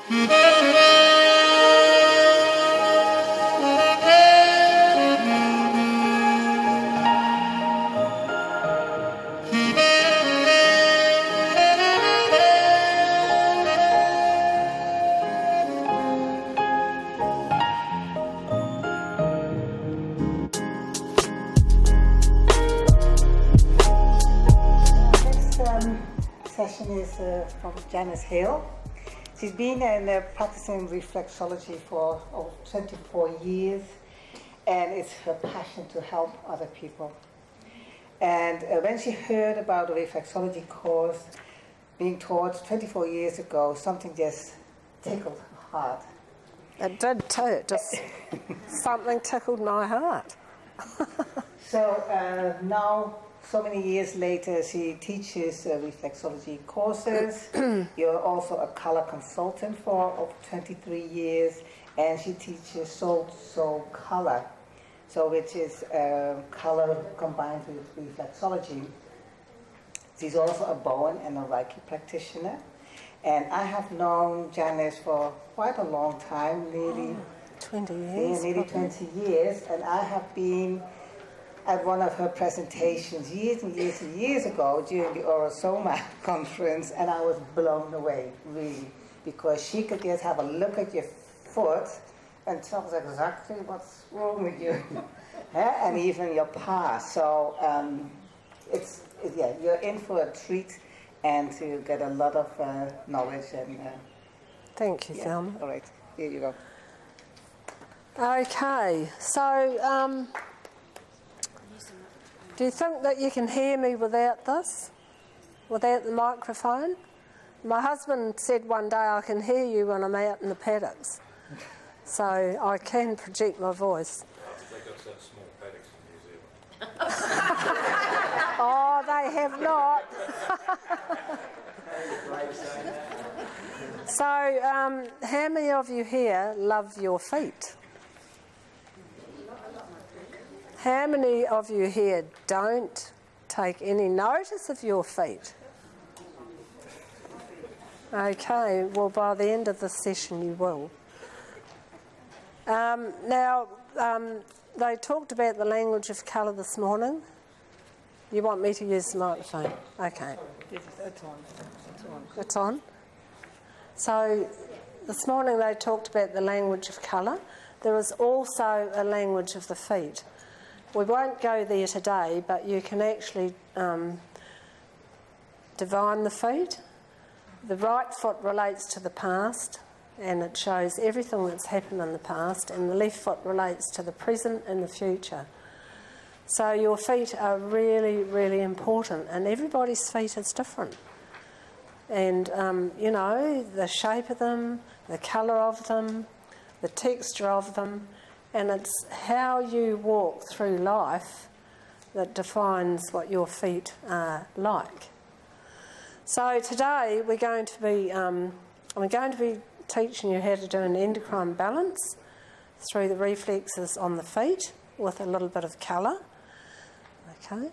Session is from Janice Hill. She's been practicing reflexology for over 24 years, and it's her passion to help other people. And when she heard about the reflexology course being taught 24 years ago, something just tickled her heart. It did too. Just something tickled my heart. So now, so many years later, she teaches reflexology courses. You're also a color consultant for over 23 years, and she teaches soul color, so which is color combined with reflexology. She's also a Bowen and a Reiki practitioner, and I have known Janice for quite a long time, nearly 20 years. Nearly 20 years, and I have been at one of her presentations years and years and years ago during the Orosoma conference, and I was blown away, really, because she could just have a look at your foot and tell us exactly what's wrong with you, and even your past. So yeah, you're in for a treat and to get a lot of knowledge. And thank you, Thelma. All right, here you go. Okay, so do you think that you can hear me without this? Without the microphone? My husband said one day I can hear you when I'm out in the paddocks. So I can project my voice. They've got such small paddocks in New Zealand. Oh, they have not. So, how many of you here love your feet? How many of you here don't take any notice of your feet? Okay, well, by the end of the session you will. Now, they talked about the language of colour this morning. You want me to use the microphone? Okay. It's on. It's on? So, this morning they talked about the language of colour. There is also a language of the feet. We won't go there today, but you can actually divine the feet. The right foot relates to the past, and it shows everything that's happened in the past, and the left foot relates to the present and the future. So your feet are really, really important, and everybody's feet is different. And, you know, the shape of them, the colour of them, the texture of them, and it's how you walk through life that defines what your feet are like. So today we're going to be, I'm going to be teaching you how to do an endocrine balance through the reflexes on the feet with a little bit of colour. Okay.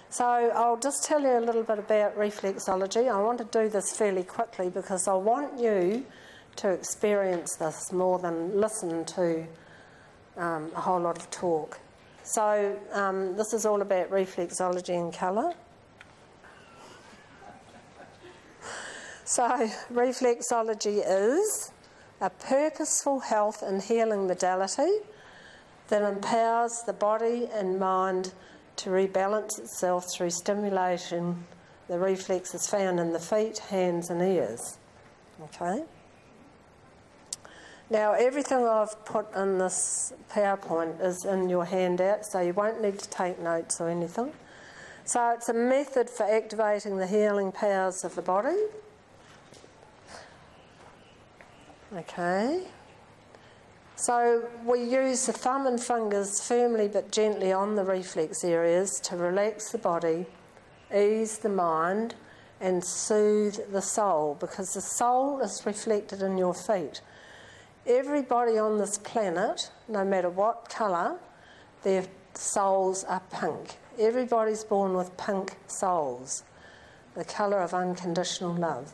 So I'll just tell you a little bit about reflexology. I want to do this fairly quickly because I want you to experience this more than listen to a whole lot of talk. So this is all about reflexology and colour. So reflexology is a purposeful health and healing modality that empowers the body and mind to rebalance itself through stimulation. The reflexes found in the feet, hands and ears. Okay? Now, everything I've put in this PowerPoint is in your handout, so you won't need to take notes or anything. So it's a method for activating the healing powers of the body. Okay. So we use the thumb and fingers firmly but gently on the reflex areas to relax the body, ease the mind and soothe the soul, because the soul is reflected in your feet. Everybody on this planet, no matter what colour, their souls are pink. Everybody's born with pink souls, the colour of unconditional love.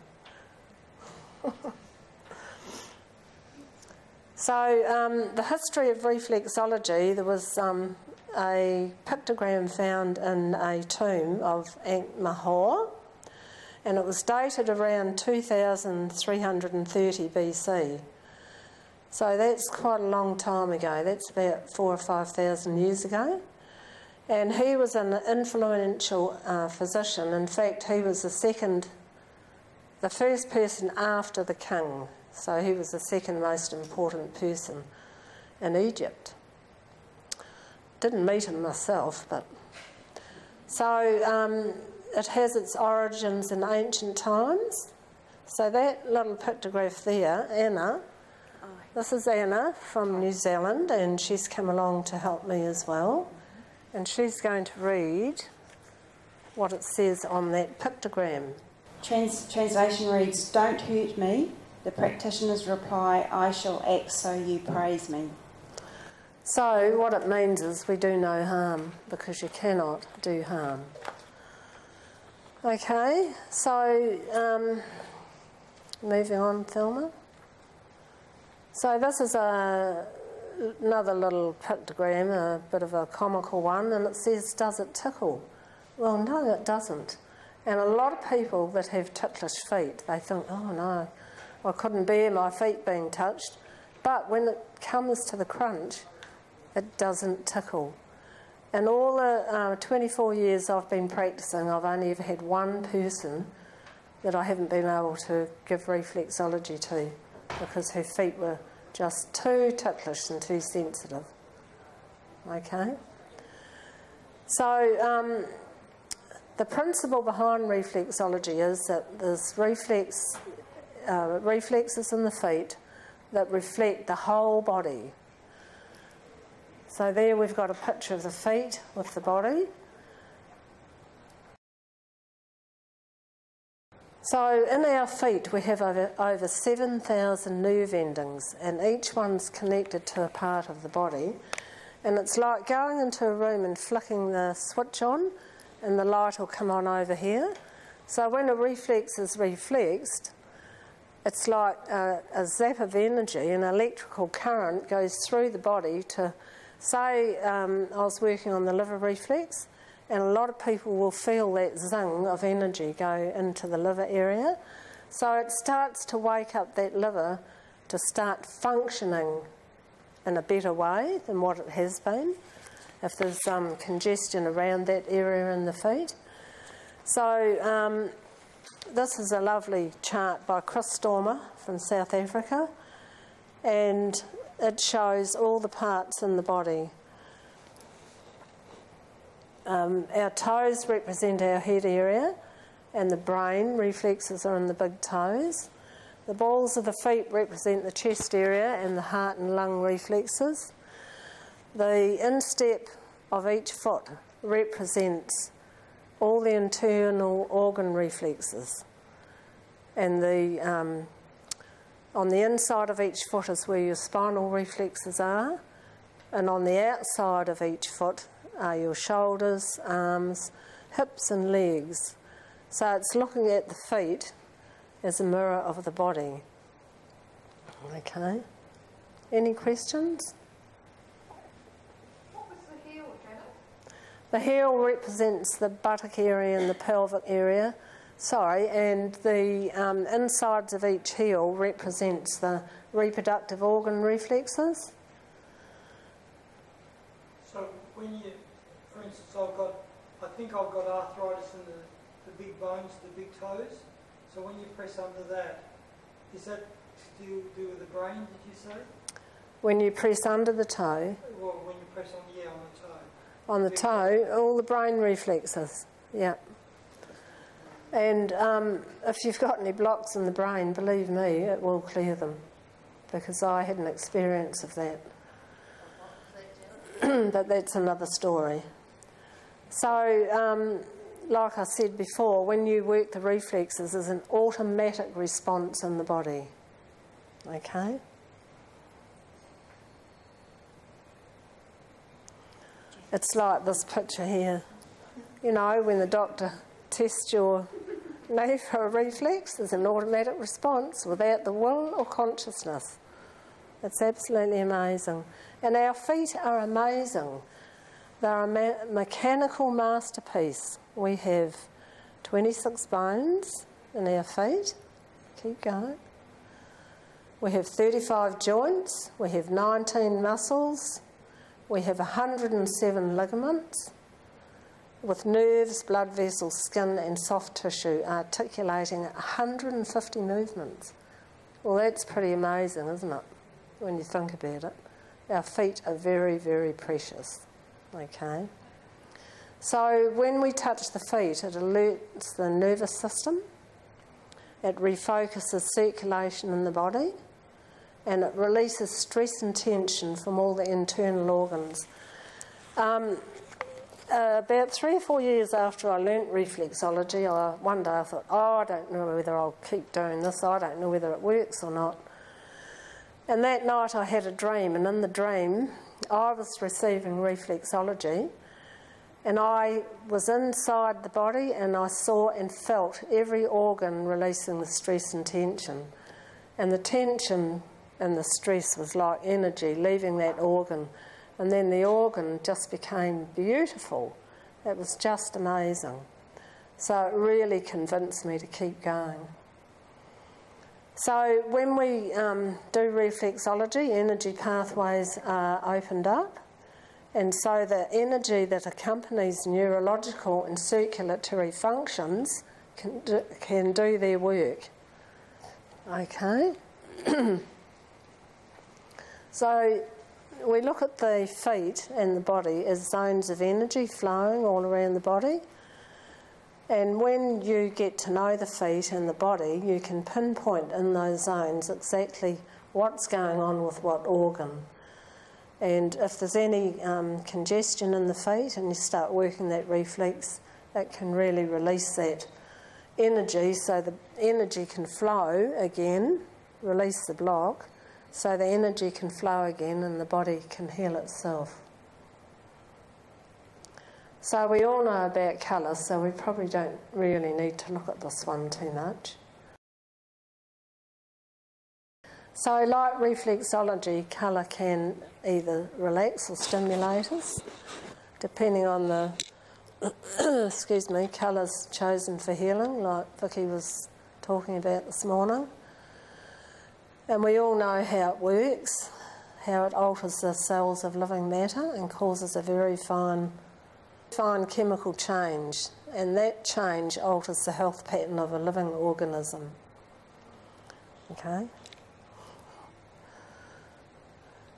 So the history of reflexology, there was a pictogram found in a tomb of Ankh-Mahor, and it was dated around 2330 BC. So that's quite a long time ago. That's about 4,000 or 5,000 years ago. And he was an influential physician. In fact, he was the first person after the king. So he was the second most important person in Egypt. Didn't meet him myself, but... So it has its origins in ancient times. So that little pictograph there, Anna, this is Anna from New Zealand, and she's come along to help me as well. And she's going to read what it says on that pictogram. Translation reads, "Don't hurt me." The practitioner's reply, "I shall act so you praise me." So what it means is we do no harm, because you cannot do harm. Okay, so moving on, Thelma. So this is another little pictogram, a bit of a comical one, and it says, "Does it tickle?" Well, no, it doesn't. And a lot of people that have ticklish feet, they think, "Oh no, I couldn't bear my feet being touched." But when it comes to the crunch, it doesn't tickle. In all the 24 years I've been practicing, I've only ever had one person that I haven't been able to give reflexology to because her feet were just too ticklish and too sensitive. Okay? So the principle behind reflexology is that there's reflexes in the feet that reflect the whole body. So there we've got a picture of the feet with the body. So in our feet we have over 7,000 nerve endings, and each one's connected to a part of the body. And it's like going into a room and flicking the switch on, and the light will come on over here. So when a reflex is reflexed, it's like a zap of energy, an electrical current goes through the body to, say I was working on the liver reflex, and a lot of people will feel that zing of energy go into the liver area. So it starts to wake up that liver to start functioning in a better way than what it has been, if there's congestion around that area in the feet. So this is a lovely chart by Chris Stormer from South Africa, and it shows all the parts in the body. Our toes represent our head area, and the brain reflexes are in the big toes. The balls of the feet represent the chest area and the heart and lung reflexes. The instep of each foot represents all the internal organ reflexes. And on the inside of each foot is where your spinal reflexes are, and on the outside of each foot are your shoulders, arms, hips and legs. So it's looking at the feet as a mirror of the body. Okay. Any questions? What was the heel, Janice? The heel represents the buttock area and the pelvic area. Sorry, and the insides of each heel represents the reproductive organ reflexes. So when you, for instance, I think I've got arthritis in the big bones, the big toes. So when you press under that, is that to do with the brain, did you say? When you press under the toe. Well, when you press on the toe. On the toe, all the brain reflexes, yeah. And if you've got any blocks in the brain, believe me, it will clear them, because I had an experience of that. But that's another story. So, like I said before, when you work the reflexes, there's an automatic response in the body. Okay? It's like this picture here. You know, when the doctor tests your knee for a reflex, there's an automatic response without the will or consciousness. It's absolutely amazing. And our feet are amazing. They're a mechanical masterpiece. We have 26 bones in our feet. Keep going. We have 35 joints. We have 19 muscles. We have 107 ligaments with nerves, blood vessels, skin and soft tissue articulating 150 movements. Well, that's pretty amazing, isn't it, when you think about it? Our feet are very, very precious, okay? So when we touch the feet, it alerts the nervous system, it refocuses circulation in the body, and it releases stress and tension from all the internal organs. About 3 or 4 years after I learnt reflexology, one day I thought, I don't know whether I'll keep doing this, I don't know whether it works or not. And that night I had a dream, and in the dream I was receiving reflexology, and I was inside the body and I saw and felt every organ releasing the stress and tension. And the tension and the stress was like energy leaving that organ. And then the organ just became beautiful. It was just amazing. So it really convinced me to keep going. So when we do reflexology, energy pathways are opened up. And so the energy that accompanies neurological and circulatory functions can do their work. Okay? So we look at the feet and the body as zones of energy flowing all around the body. And when you get to know the feet and the body, you can pinpoint in those zones exactly what's going on with what organ. And if there's any congestion in the feet and you start working that reflex, that can really release that energy so the energy can flow again, release the block, so the energy can flow again and the body can heal itself. So we all know about colour, so we probably don't really need to look at this one too much. So like reflexology, colour can either relax or stimulate us, depending on the colours chosen for healing, like Vicky was talking about this morning. And we all know how it works, how it alters the cells of living matter and causes a very fine chemical change, and that change alters the health pattern of a living organism. Okay?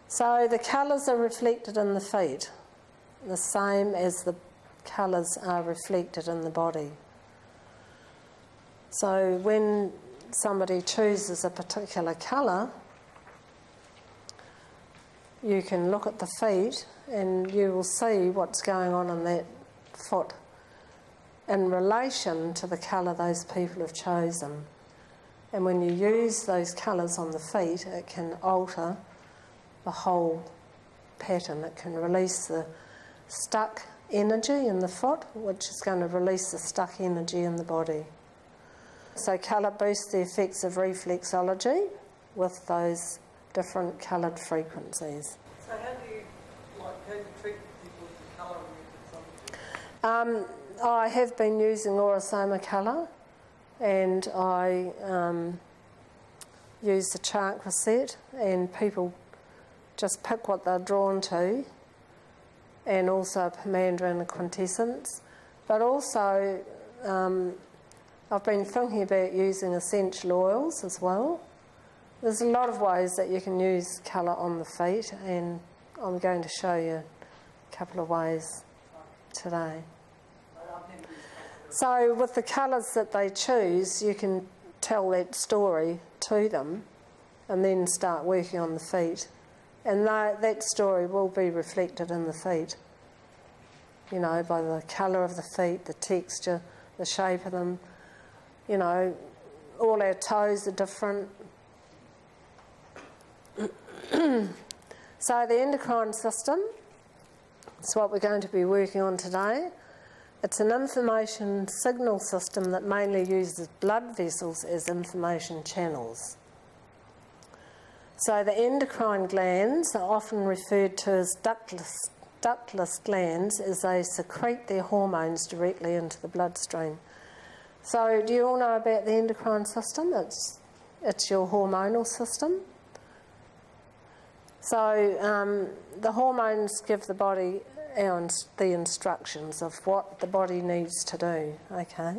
So the colours are reflected in the feet, the same as the colours are reflected in the body. So when somebody chooses a particular colour, you can look at the feet and you will see what's going on in that foot in relation to the colour those people have chosen. And when you use those colours on the feet, it can alter the whole pattern. It can release the stuck energy in the foot, which is going to release the stuck energy in the body. So colour boosts the effects of reflexology with those different coloured frequencies. So how do you treat people with the colour reflexology? I have been using Aurosoma Colour, and I use the chakra set, and people just pick what they're drawn to, and also Pomander and the quintessence. But also I've been thinking about using essential oils as well. There's a lot of ways that you can use colour on the feet, and I'm going to show you a couple of ways today. So with the colours that they choose, you can tell that story to them and then start working on the feet. And that story will be reflected in the feet, you know, by the colour of the feet, the texture, the shape of them. You know, all our toes are different. So the endocrine system is what we're going to be working on today. It's an information signal system that mainly uses blood vessels as information channels. So the endocrine glands are often referred to as ductless glands, as they secrete their hormones directly into the bloodstream. So do you all know about the endocrine system? It's your hormonal system. So the hormones give the body the instructions of what the body needs to do, okay?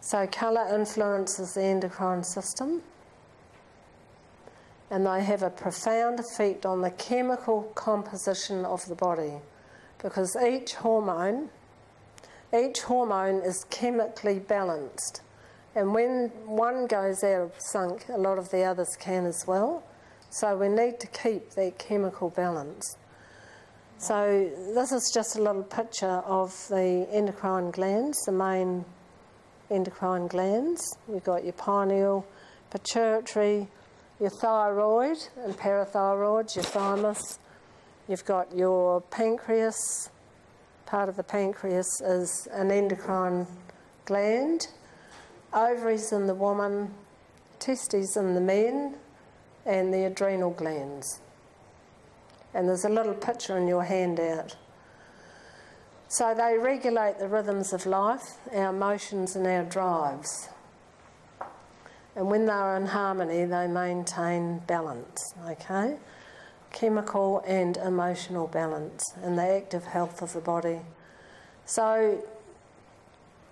So colour influences the endocrine system, and they have a profound effect on the chemical composition of the body, because each hormone is chemically balanced, and when one goes out of sync, a lot of the others can as well. So we need to keep that chemical balance. So this is just a little picture of the endocrine glands, the main endocrine glands. You've got your pineal, pituitary, your thyroid and parathyroid, your thymus. You've got your pancreas. Part of the pancreas is an endocrine gland. Ovaries in the woman, testes in the men, and the adrenal glands. And there's a little picture in your handout. So they regulate the rhythms of life, our emotions and our drives. And when they're in harmony, they maintain balance, okay? Chemical and emotional balance and the active health of the body. So,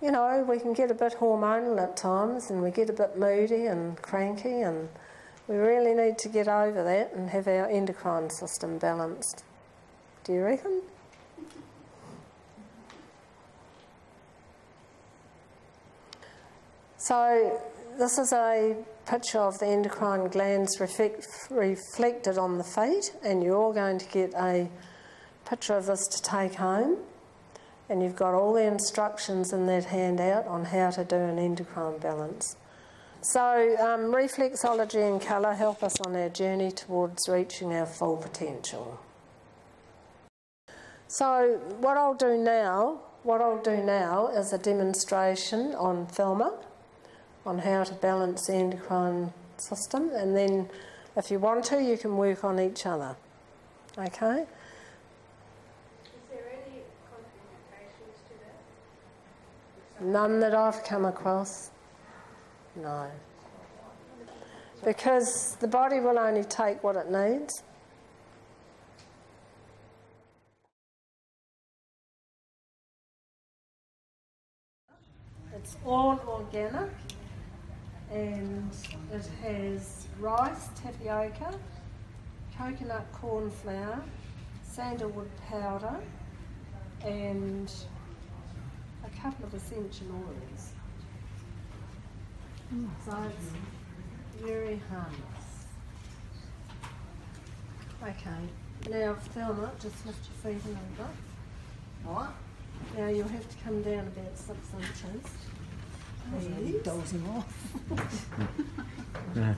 you know, we can get a bit hormonal at times, and we get a bit moody and cranky, and we really need to get over that and have our endocrine system balanced. Do you reckon? So this is a picture of the endocrine glands reflected on the feet, and you're all going to get a picture of this to take home, and you've got all the instructions in that handout on how to do an endocrine balance. So Reflexology and Colour help us on our journey towards reaching our full potential. So what I'll do now is a demonstration on Thelma on how to balance the endocrine system, and then if you want to, you can work on each other. Okay? Is there any contraindications to that? None that I've come across. No. Because the body will only take what it needs. It's all organic, and it has rice, tapioca, coconut corn flour, sandalwood powder, and a couple of essential oils. So it's very harmless. Okay, now Thelma, just lift your feet a little bit. What? Now you'll have to come down about 6 inches. Please. Dozing off. Okay.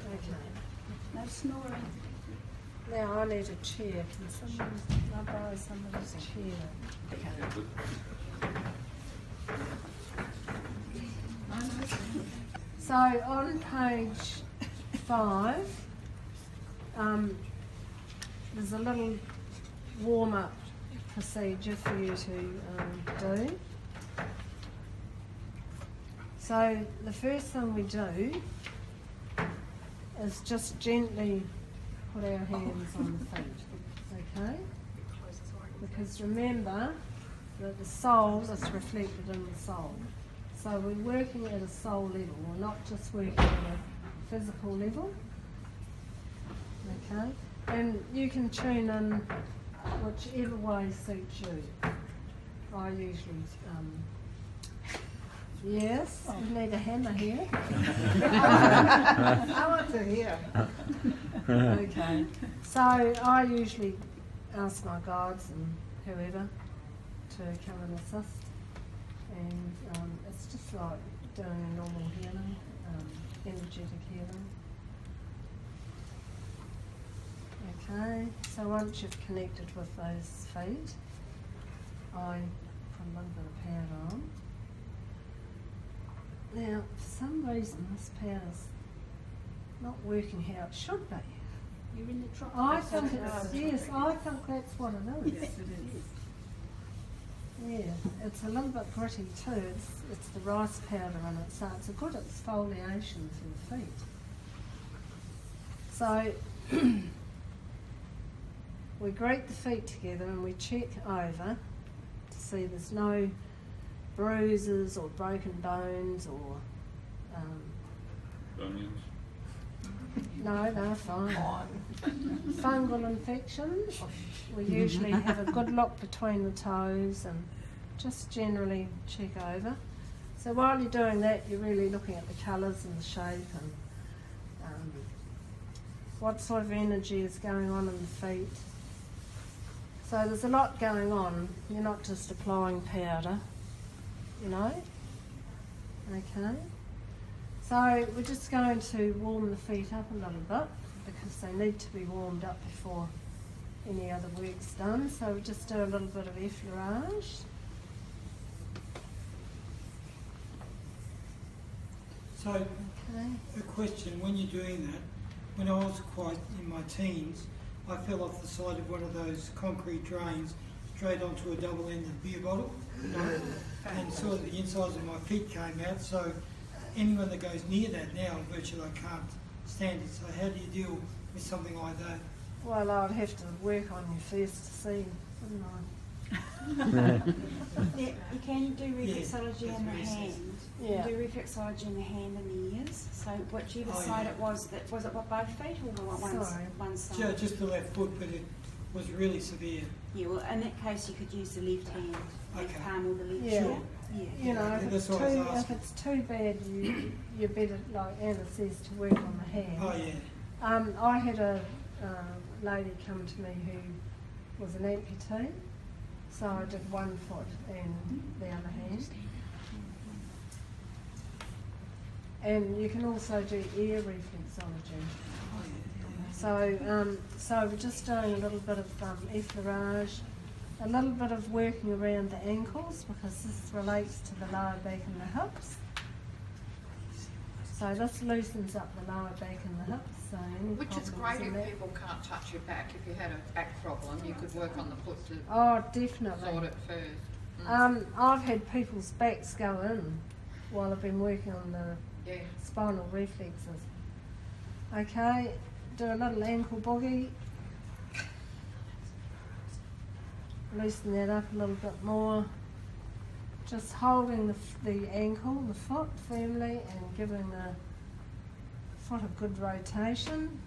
No snoring. Now I need a chair. Can someone borrow somebody's chair? So on page 5, there's a little warm-up procedure for you to do. So the first thing we do is just gently put our hands on the feet, okay? Because remember that the soul is reflected in the soul. So we're working at a soul level, we're not just working at a physical level, okay? And you can tune in whichever way suits you. I usually, yes, you need a hammer here. I want to hear. Okay, so I usually ask my guides and whoever to come and assist, and it's just like doing a normal healing, energetic healing. Okay, so once you've connected with those feet, I put a little bit of powder on. Now, for some reason, this powder's not working how it should be. You're in the trough. I think it's, yes, I think that's what it is. Yes, it is. Yeah, it's a little bit gritty too. It's the rice powder in it, so it's a good exfoliation for the feet. So we grate the feet together and we check over to see there's no bruises or broken bones or Bunions. no, they're fine. Fungal infections. We usually have a good look between the toes and just generally check over. So while you're doing that, you're really looking at the colours and the shape and what sort of energy is going on in the feet. So there's a lot going on. You're not just applying powder, you know. Okay. So we're just going to warm the feet up a little bit because they need to be warmed up before any other work's done. So we just do a little bit of effleurage. So, a question, when you're doing that, when I was quite in my teens, I fell off the side of one of those concrete drains straight onto a double-ended beer bottle, and sort of the insides of my feet came out, so anyone that goes near that now, virtually I can't stand it. So how do you deal with something like that? Well, I'd have to work on you first to see, wouldn't I? You can do reflexology Yeah, in the that's hand. Yeah. You can do reflexology in the hand and the ears. So whichever side it was it what, both feet or one side? Yeah, just the left foot, but it was really severe. Yeah, well, in that case you could use the left hand, left Okay. palm or the left Yeah. shoulder. Yeah. You know, Yeah, if that's it's what I was too asking. bad, you better, like Anna says, to work on the hand. Oh yeah. I had a lady come to me who was an amputee, so I did one foot and the other hand. And you can also do ear reflexology. So we're just doing a little bit of effleurage, a little bit of working around the ankles because this relates to the lower back and the hips. So this loosens up the lower back and the hips. So any Which is problems great in if that- people can't touch your back. If you had a back problem, you could work on the foot to Oh, definitely. sort it first. I've had people's backs go in while I've been working on the Yeah. spinal reflexes. Okay, do a little ankle boogie. Loosen that up a little bit more. Just holding the ankle, the foot firmly and giving the foot a good rotation.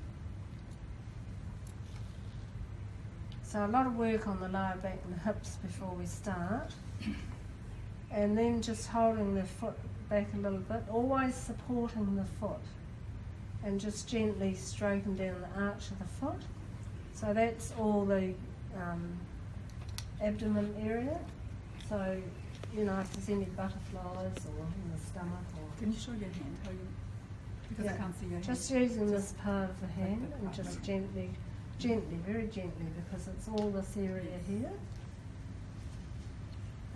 So a lot of work on the lower back and the hips before we start. And then just holding the foot back a little bit, always supporting the foot and just gently stroking down the arch of the foot. So that's all the abdomen area. So, you know, if there's any butterflies or in the stomach or... Can you show your hand? How you, because I can't see your hand. Just using this part of the hand and just gently, very gently, because it's all this area here.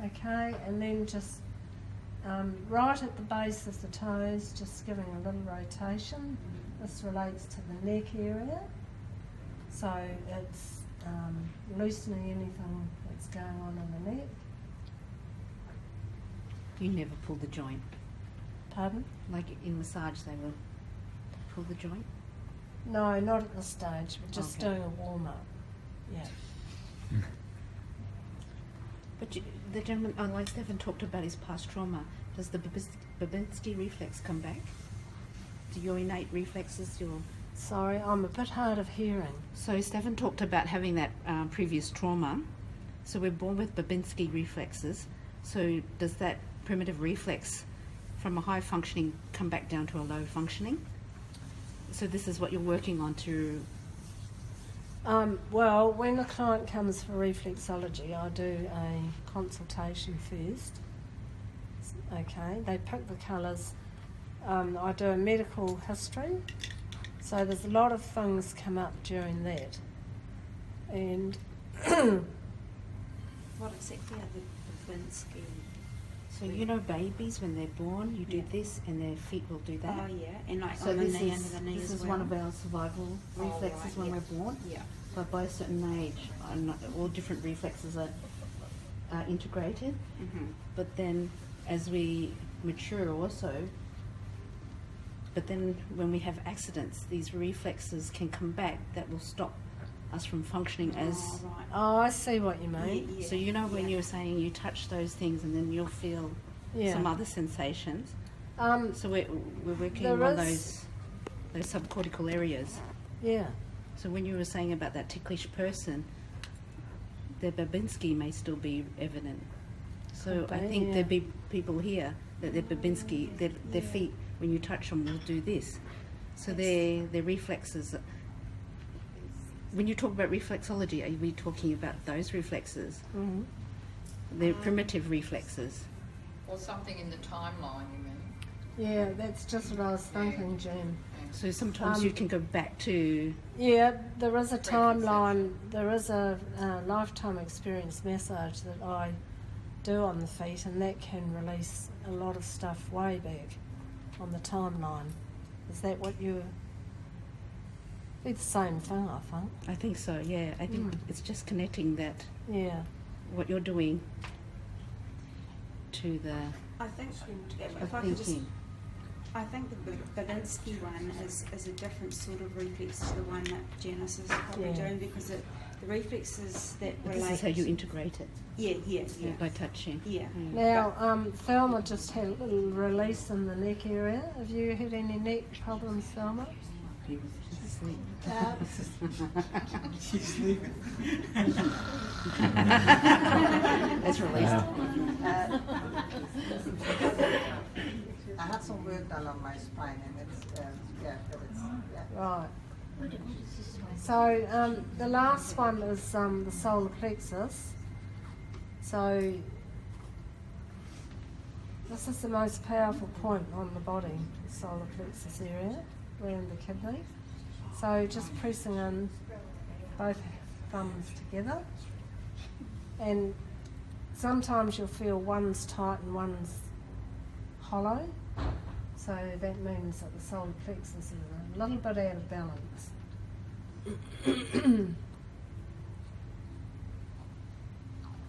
Okay, and then just right at the base of the toes, just giving a little rotation. This relates to the neck area. So it's loosening anything that's going on in the neck. You never pull the joint. Pardon? Like in massage, they will pull the joint? No, not at this stage. We're just Okay. doing a warm-up. Yeah. But the gentleman, like Stephen talked about his past trauma, does the Babinski reflex come back? Do your innate reflexes, Sorry, I'm a bit hard of hearing. So Stephen talked about having that previous trauma. So we're born with Babinski reflexes. So does that primitive reflex from a high functioning come back down to a low functioning? So this is what you're working on to... Well, when a client comes for reflexology, I do a consultation first. Okay, they pick the colours. I do a medical history. So there's a lot of things come up during that. And What exactly are the Babinski So you know babies, when they're born, you do this and their feet will do that? Oh yeah, and like So on the this knee, is, under the knee this as is well. one of our survival reflexes right, when yeah. we're born. Yeah. But by a certain age, all different reflexes are integrated. Mm-hmm. But then as we mature also, but then when we have accidents, these reflexes can come back that will stop us from functioning as... Oh, right. Oh, I see what you mean. Yeah, So you know when you were saying you touch those things and then you'll feel Yeah. some other sensations. So we're working There on is- those subcortical areas. Yeah. So when you were saying about that ticklish person, the Babinski may still be evident. So Could I be, think yeah. there'd be people here that their Babinski, their feet, when you touch them, will do this. So their reflexes. When you talk about reflexology, are we talking about those reflexes? Mm-hmm. They're primitive reflexes. Or something in the timeline, you mean? Yeah, that's just what I was thinking, Jen. So sometimes you can go back to... Yeah, there is a timeline, there is a lifetime experience massage that I do on the feet, and that can release a lot of stuff way back on the timeline. Is that what you... It's the same thing, I think. I think so, yeah. I think it's just connecting that, Yeah. what you're doing to the I think if I could just, thinking. I think the Babinski one is a different sort of reflex to the one that Janice is probably Yeah. doing, because the reflexes that relate. This is how you integrate it, Yeah. by touching. Yeah. Now, Thelma just had a little release in the neck area. Have you had any neck problems, Thelma? She's asleep. She's sleeping. That's released. I had some work done on my spine, and it's but it's Right. So the last one is the solar plexus. So this is the most powerful point on the body, the solar plexus area, around the kidney. So just pressing in both thumbs together, and sometimes you'll feel one's tight and one's hollow. So that means that the solar plexus is a little bit out of balance.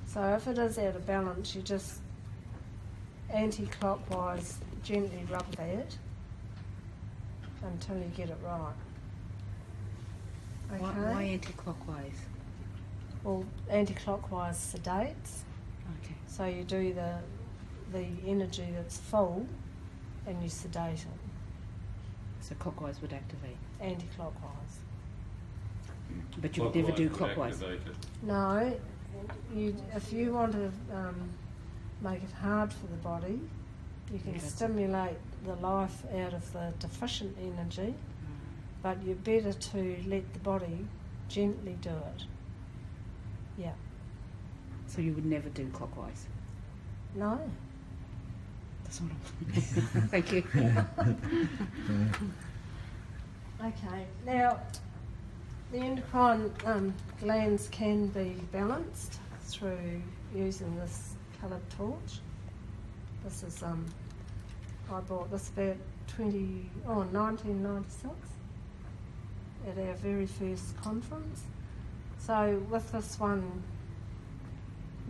So if it is out of balance, you just anti-clockwise gently rub that until you get it right. Okay? Why anti-clockwise? Well, anti-clockwise sedates. Okay. So you do the energy that's full and you sedate it, So clockwise would activate. anti-clockwise. But you would never do would clockwise. activate it. No, if you want to make it hard for the body, you can Okay. stimulate the life out of the deficient energy, but you're better to let the body gently do it. Yeah. So you would never do clockwise. No. That's what I'm... Thank you. Okay. Now, the endocrine glands can be balanced through using this coloured torch. This is I bought this about 1996 at our very first conference. So with this one,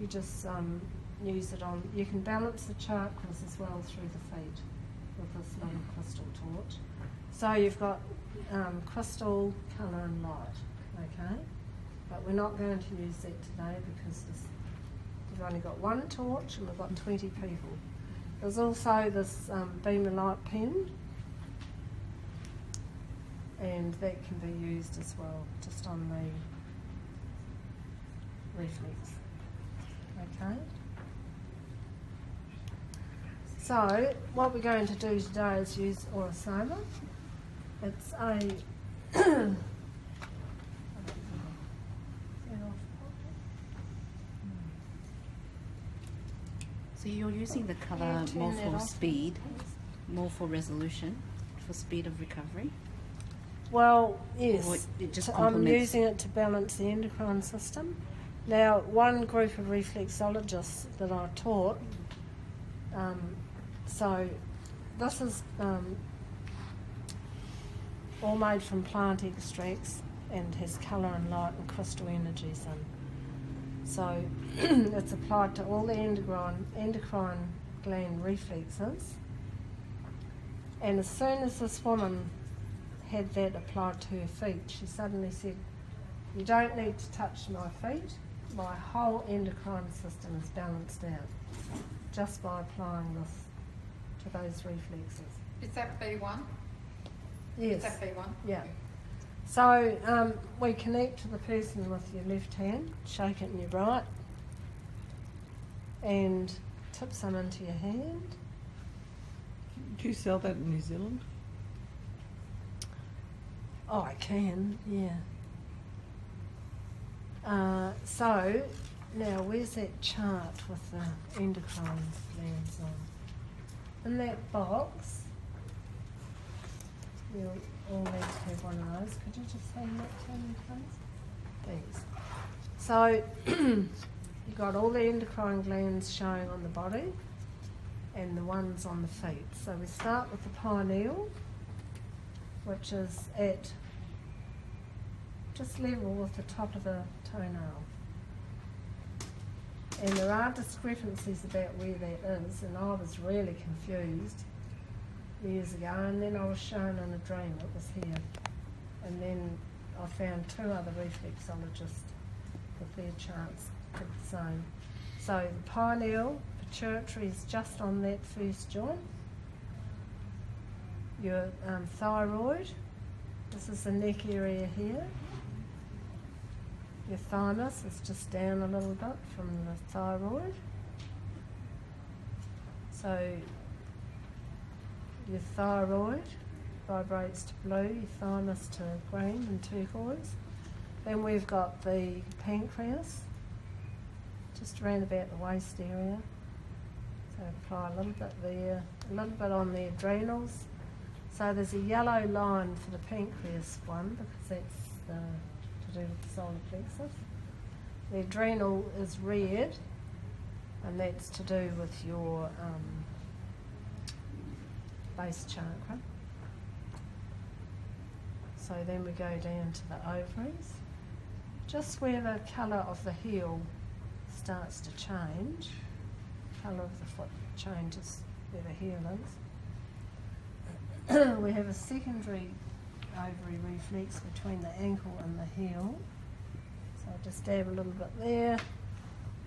you just use it on. You can balance the chakras as well through the feet with this little crystal torch. So you've got crystal, colour and light, okay? But we're not going to use that today because we've only got one torch and we've got 20 people. There's also this beam of light pen, and that can be used as well, just on the reflex, okay? So what we're going to do today is use Orosoma. It's a So you're using the colour turn more that for off, speed, more for resolution, for speed of recovery? well, Or yes. it just I'm complements- using it to balance the endocrine system. Now, one group of reflexologists that I taught So this is all made from plant extracts and has colour and light and crystal energies in. So it's applied to all the endocrine gland reflexes. And as soon as this woman had that applied to her feet, she suddenly said, "You don't need to touch my feet. My whole endocrine system is balanced out just by applying this to those reflexes." Is that B1? Yes. Is that B1? Yeah. So we connect to the person with your left hand, shake it in your right, and tip some into your hand. Do you sell that in New Zealand? Oh, I can, yeah. So now where's that chart with the endocrine glands on? In that box, you'll all need to have one of those. Could you just hand that to me, please? Thanks. So you've got all the endocrine glands showing on the body and the ones on the feet. So we start with the pineal, which is at just level with the top of the toenail. And there are discrepancies about where that is, and I was really confused years ago, and then I was shown in a dream it was here. And then I found two other reflexologists with their charts did the same. So the pineal, pituitary is just on that first joint. Your thyroid, this is the neck area here. Your thymus is just down a little bit from the thyroid. So your thyroid vibrates to blue, your thymus to green and turquoise. Then we've got the pancreas, just around about the waist area. So apply a little bit there, a little bit on the adrenals. So there's a yellow line for the pancreas one because that's to do with the solar plexus. The adrenal is red, and that's to do with your base chakra. So then we go down to the ovaries. Just where the colour of the heel starts to change, colour of the foot changes where the heel is. We have a secondary ovary reflex between the ankle and the heel. So I just dab a little bit there,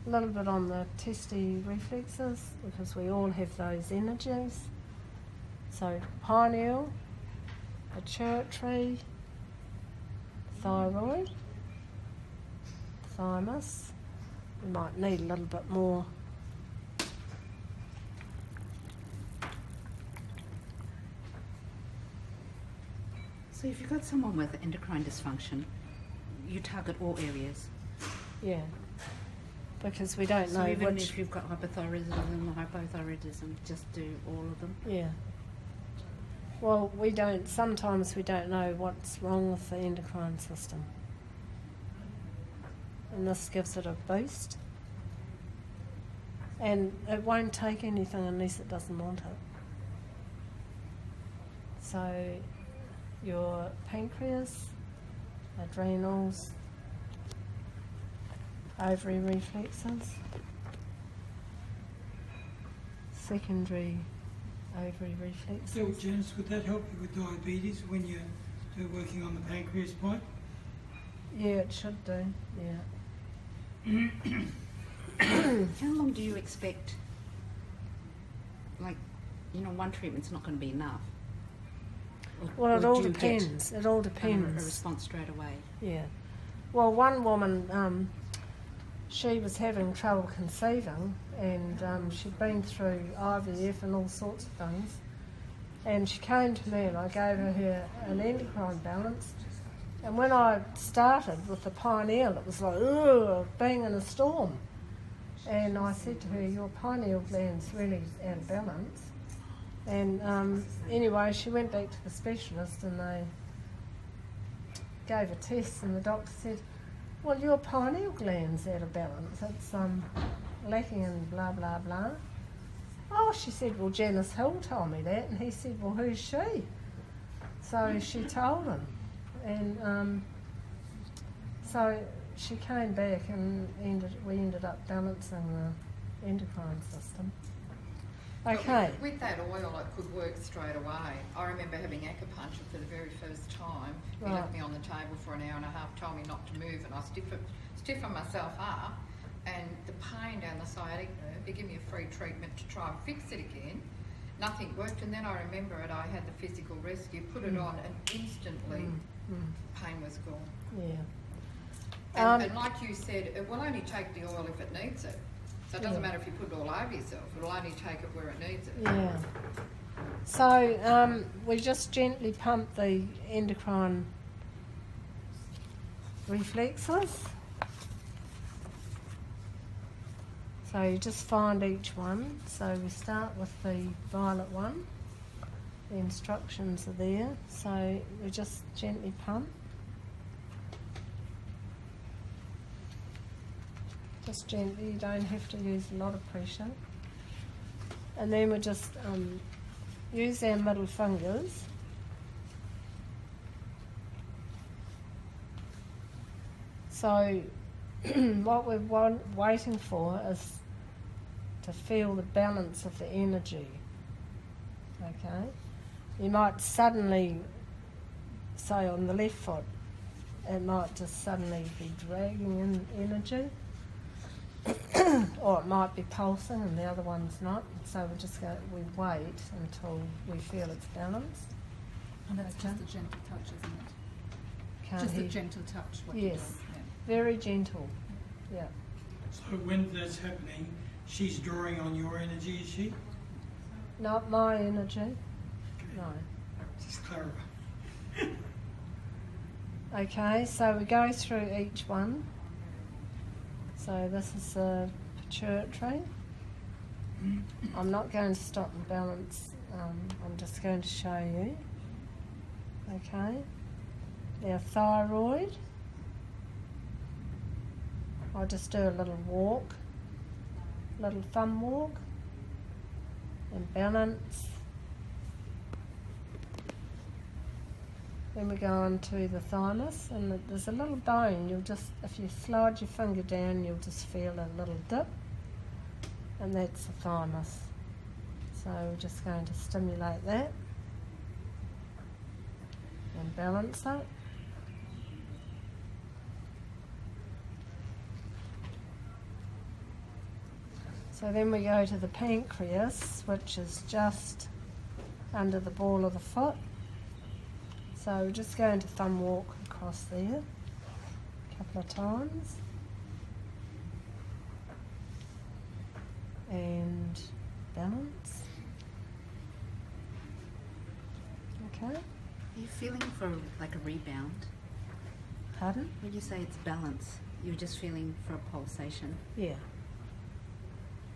a little bit on the testy reflexes because we all have those energies. So pineal, pituitary, thyroid, thymus. We might need a little bit more. So if you've got someone with endocrine dysfunction, you target all areas. Yeah, because we don't know even which. if you've got hypothyroidism or hypothyroidism, just do all of them. Yeah. Well, we don't. Sometimes we don't know what's wrong with the endocrine system, and this gives it a boost. And it won't take anything unless it doesn't want it. So your pancreas, adrenals, ovary reflexes, secondary ovary reflexes. So, Janice, would that help you with diabetes when you're working on the pancreas point? Yeah, it should do, yeah. How long do you expect, like, one treatment's not going to be enough? Well, it all do you get depends. It all depends. a response straight away? Yeah. Well, one woman, she was having trouble conceiving, and she'd been through IVF and all sorts of things. And she came to me, and I gave her an endocrine balance. And when I started with the pineal, it was like, ugh, being in a storm. And I said to her, your pineal gland's really out of balance. And anyway, she went back to the specialist and they gave a test, and the doctor said, well, your pineal gland's out of balance. It's lacking in blah, blah, blah. Oh, she said, well, Janice Hill told me that. And he said, well, who's she? So she told him. And so she came back and we ended up balancing the endocrine system. Okay. With that oil, it could work straight away. I remember having acupuncture for the very first time. He left me on the table for an hour and a half, told me not to move, and I stiffened myself up. And the pain down the sciatic nerve, he gave me a free treatment to try and fix it again. Nothing worked, and then I remember it, I had the physical rescue, put it on, and instantly pain was gone. Yeah. And like you said, it will only take the oil if it needs it. So it doesn't matter if you put it all over yourself, it'll only take it where it needs it. Yeah. So we just gently pump the endocrine reflexes. So you just find each one. So we start with the violet one. The instructions are there. So we just gently pump. Just gently, you don't have to use a lot of pressure. And then we just use our middle fingers so what we're waiting for is to feel the balance of the energy. Okay? You might suddenly, say on the left foot, it might just suddenly be dragging in energy. Or it might be pulsing and the other one's not. So we wait until we feel it's balanced. And that's just a gentle touch, isn't it? Can't Just hear. a gentle touch. What you're Yes, doing. very gentle. Yeah. So when that's happening, she's drawing on your energy, is she? Not my energy. No. Just clarify. Okay, so we go through each one. So this is the pituitary. I'm not going to stop and balance. I'm just going to show you. Okay. Now thyroid. I'll just do a little walk, little thumb walk, and balance. Then we go on to the thymus, and there's a little bone. You'll just, if you slide your finger down, you'll just feel a little dip, and that's the thymus. So we're just going to stimulate that and balance it. So then we go to the pancreas, which is just under the ball of the foot. So we're just going to thumb walk across there a couple of times. And balance. Okay. Are you feeling for like a rebound? Pardon? When you say it's balance, you're just feeling for a pulsation? Yeah.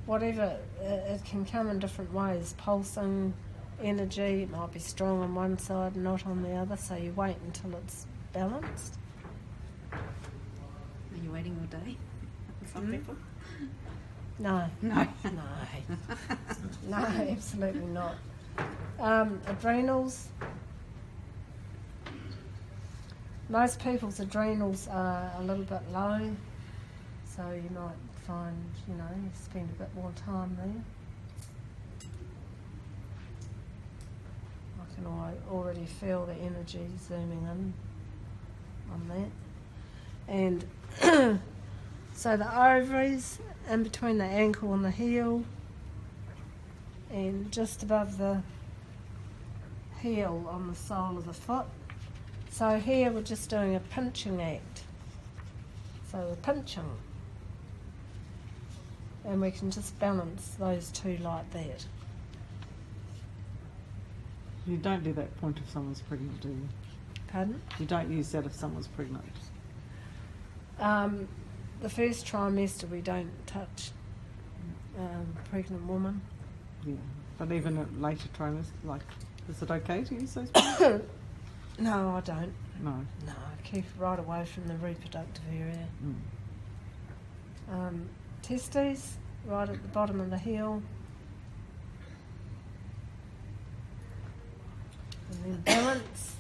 Whatever, it can come in different ways. Pulsing, energy, it might be strong on one side and not on the other, so you wait until it's balanced. Are you waiting all day? Some people? No. No. No. No, absolutely not. Adrenals. Most people's adrenals are a little bit low, so you might find, you spend a bit more time there. I can already feel the energy zooming in on that. And so the ovaries, in between the ankle and the heel, and just above the heel on the sole of the foot. So here we're just doing a pinching act. So we're pinching. And we can just balance those two like that. You don't do that point if someone's pregnant, do you? Pardon? You don't use that if someone's pregnant. The first trimester we don't touch pregnant woman. Yeah. But even at later trimester, like, is it okay to use those points? No, I don't. No. No, I keep it right away from the reproductive area. Testes, right at the bottom of the heel. then balance.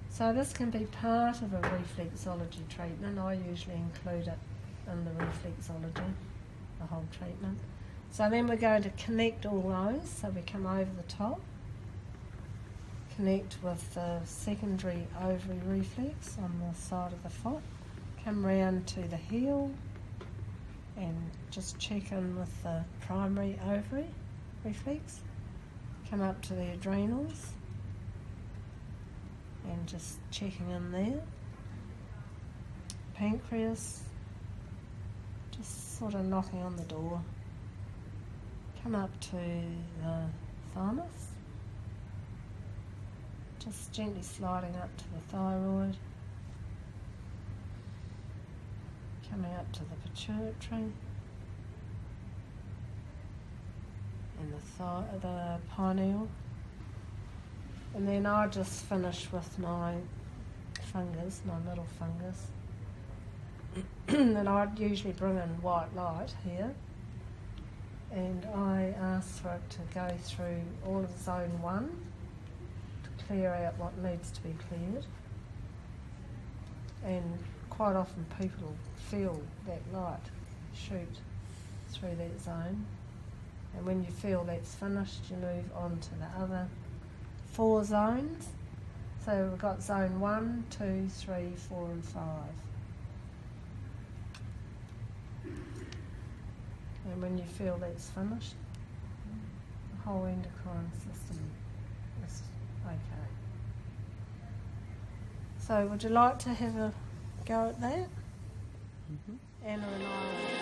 So this can be part of a reflexology treatment. I usually include it in the reflexology, the whole treatment. So then we're going to connect all those. So we come over the top, connect with the secondary ovary reflex on the side of the foot, come round to the heel and just check in with the primary ovary reflex, come up to the adrenals and just checking in there, pancreas, just sort of knocking on the door, come up to the thymus, just gently sliding up to the thyroid, coming up to the pituitary and the pineal, and then I'll just finish with my fingers, my middle fingers. And I'd usually bring in white light here, and I ask for it to go through all of zone 1 to clear out what needs to be cleared. And quite often people feel that light shoot through that zone, and when you feel that's finished, you move on to the other 4 zones. So we've got zone 1, 2, 3, 4 and 5. And when you feel that's finished, the whole endocrine system is okay. So would you like to have a go at that? Mm-hmm. Anna and I